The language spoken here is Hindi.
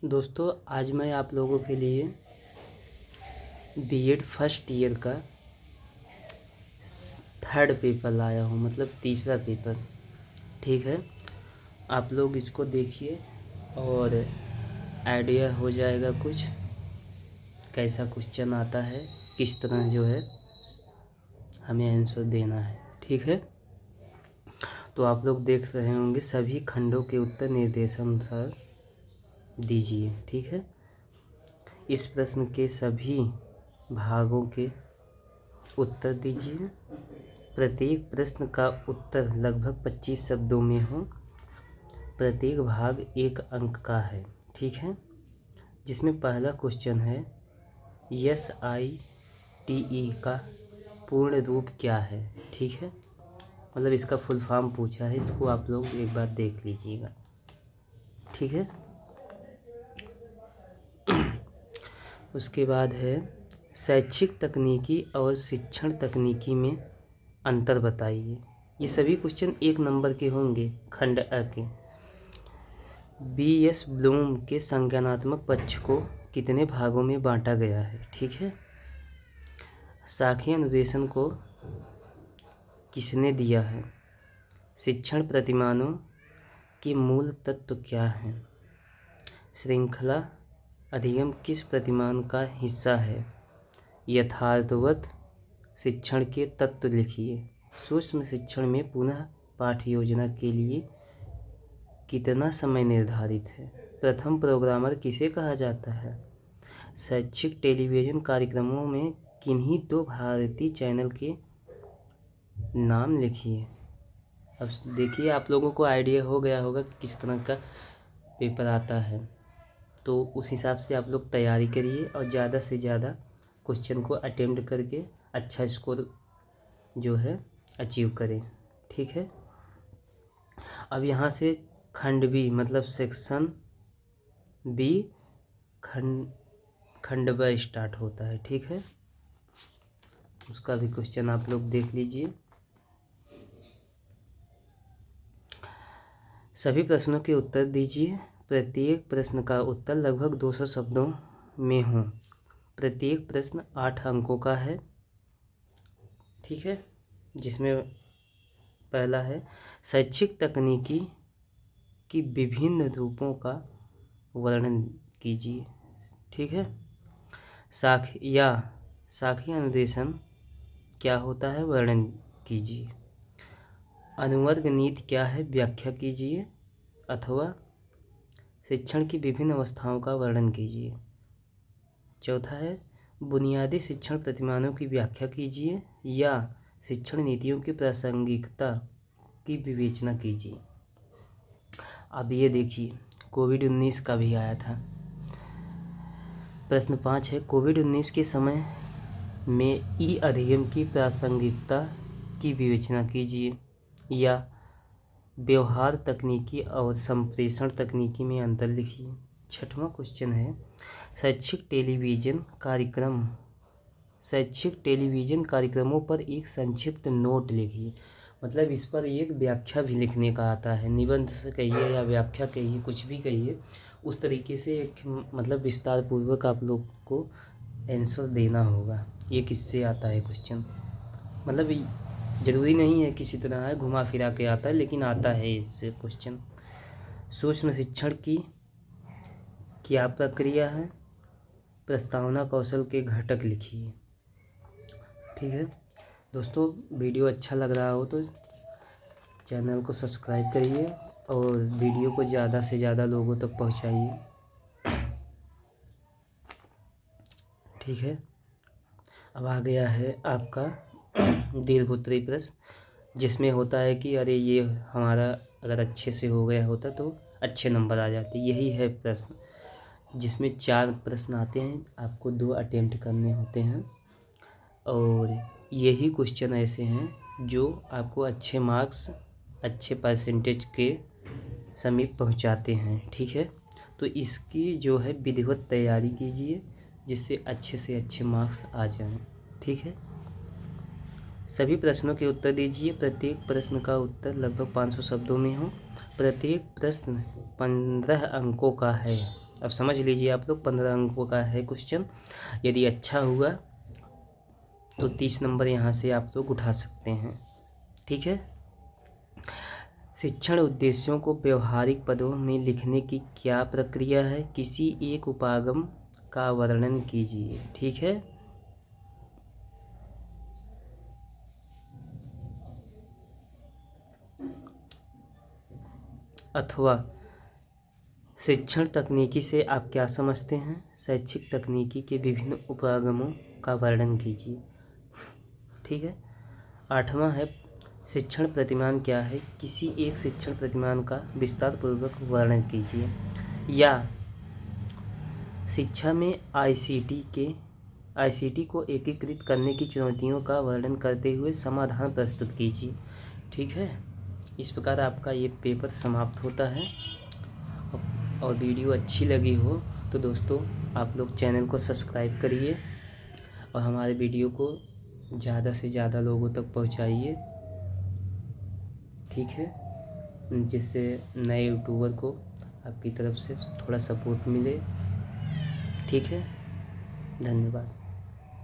दोस्तों, आज मैं आप लोगों के लिए बीएड फर्स्ट ईयर का थर्ड पेपर लाया हूँ, मतलब तीसरा पेपर। ठीक है, आप लोग इसको देखिए और आइडिया हो जाएगा कुछ कैसा क्वेश्चन आता है, किस तरह जो है हमें आंसर देना है। ठीक है, तो आप लोग देख रहे होंगे, सभी खंडों के उत्तर निर्देशानुसार दीजिए। ठीक है, इस प्रश्न के सभी भागों के उत्तर दीजिए। प्रत्येक प्रश्न का उत्तर लगभग 25 शब्दों में हो। प्रत्येक भाग 1 अंक का है। ठीक है, जिसमें पहला क्वेश्चन है SITE का पूर्ण रूप क्या है। ठीक है, मतलब इसका फुल फॉर्म पूछा है, इसको आप लोग एक बार देख लीजिएगा। ठीक है, उसके बाद है शैक्षिक तकनीकी और शिक्षण तकनीकी में अंतर बताइए। ये सभी क्वेश्चन 1 नंबर के होंगे। खंड अ के BS ब्लूम के संज्ञानात्मक पक्ष को कितने भागों में बांटा गया है। ठीक है, शाखीय अनुदेशन को किसने दिया है। शिक्षण प्रतिमानों के मूल तत्व क्या हैं। श्रृंखला अधिगम किस प्रतिमान का हिस्सा है। यथार्थवत शिक्षण के तत्व लिखिए। सूक्ष्म शिक्षण में पुनः पाठ योजना के लिए कितना समय निर्धारित है। प्रथम प्रोग्रामर किसे कहा जाता है। शैक्षिक टेलीविज़न कार्यक्रमों में किन्हीं 2 भारतीय चैनल के नाम लिखिए। अब देखिए, आप लोगों को आइडिया हो गया होगा कि किस तरह का पेपर आता है, तो उस हिसाब से आप लोग तैयारी करिए और ज़्यादा से ज़्यादा क्वेश्चन को अटेम्प्ट करके अच्छा स्कोर जो है अचीव करें। ठीक है, अब यहाँ से खंड बी मतलब सेक्शन बी खंड ब स्टार्ट होता है। ठीक है, उसका भी क्वेश्चन आप लोग देख लीजिए। सभी प्रश्नों के उत्तर दीजिए। प्रत्येक प्रश्न का उत्तर लगभग 200 शब्दों में हो। प्रत्येक प्रश्न 8 अंकों का है। ठीक है, जिसमें पहला है शैक्षिक तकनीकी की विभिन्न रूपों का वर्णन कीजिए। ठीक है, शाखीय अनुदेशन क्या होता है, वर्णन कीजिए। अनुवर्ग नीति क्या है, व्याख्या कीजिए। अथवा शिक्षण की विभिन्न अवस्थाओं का वर्णन कीजिए। चौथा है बुनियादी शिक्षण प्रतिमानों की व्याख्या कीजिए या शिक्षण नीतियों की प्रासंगिकता की विवेचना कीजिए। अब ये देखिए, कोविड-19 का भी आया था। प्रश्न 5 है कोविड-19 के समय में अधिगम की प्रासंगिकता की विवेचना कीजिए या व्यवहार तकनीकी और संप्रेषण तकनीकी में अंतर लिखिए। छठवां क्वेश्चन है शैक्षिक टेलीविज़न कार्यक्रमों पर एक संक्षिप्त नोट लिखिए। मतलब इस पर एक व्याख्या भी लिखने का आता है, निबंध से कहिए या व्याख्या कहिए, कुछ भी कहिए, उस तरीके से एक मतलब विस्तार पूर्वक आप लोग को आंसर देना होगा। ये किससे आता है क्वेश्चन, मतलब ज़रूरी नहीं है किसी तरह है, घुमा फिरा के आता है, लेकिन आता है इससे क्वेश्चन। सूक्ष्म शिक्षण की क्या प्रक्रिया है। प्रस्तावना कौशल के घटक लिखिए। ठीक है दोस्तों, वीडियो अच्छा लग रहा हो तो चैनल को सब्सक्राइब करिए और वीडियो को ज़्यादा से ज़्यादा लोगों तक पहुंचाइए। ठीक है, अब आ गया है आपका दीर्घोत्तरी प्रश्न, जिसमें होता है कि अरे ये हमारा अगर अच्छे से हो गया होता तो अच्छे नंबर आ जाते। यही है प्रश्न, जिसमें 4 प्रश्न आते हैं, आपको 2 अटेम्प्ट करने होते हैं और यही क्वेश्चन ऐसे हैं जो आपको अच्छे मार्क्स, अच्छे परसेंटेज के समीप पहुंचाते हैं। ठीक है, तो इसकी जो है विधिवत तैयारी कीजिए, जिससे अच्छे से अच्छे मार्क्स आ जाएं। ठीक है, सभी प्रश्नों के उत्तर दीजिए। प्रत्येक प्रश्न का उत्तर लगभग 500 शब्दों में हो। प्रत्येक प्रश्न 15 अंकों का है। अब समझ लीजिए आप लोग, 15 अंकों का है क्वेश्चन। यदि अच्छा हुआ तो 30 नंबर यहाँ से आप लोग उठा सकते हैं। ठीक है। शिक्षण उद्देश्यों को व्यवहारिक पदों में लिखने की क्या प्रक्रिया है? किसी एक उपागम का वर्णन कीजिए। ठीक है। अथवा शिक्षण तकनीकी से आप क्या समझते हैं? शैक्षिक तकनीकी के विभिन्न उपागमों का वर्णन कीजिए। ठीक है। 8वां है, शिक्षण प्रतिमान क्या है? किसी एक शिक्षण प्रतिमान का विस्तार पूर्वक वर्णन कीजिए। या शिक्षा में आईसीटी को एकीकृत करने की चुनौतियों का वर्णन करते हुए समाधान प्रस्तुत कीजिए। ठीक है। इस प्रकार आपका ये पेपर समाप्त होता है। और वीडियो अच्छी लगी हो तो दोस्तों आप लोग चैनल को सब्सक्राइब करिए और हमारे वीडियो को ज़्यादा से ज़्यादा लोगों तक पहुंचाइए। ठीक है। जिससे नए यूट्यूबर को आपकी तरफ से थोड़ा सपोर्ट मिले। ठीक है। धन्यवाद।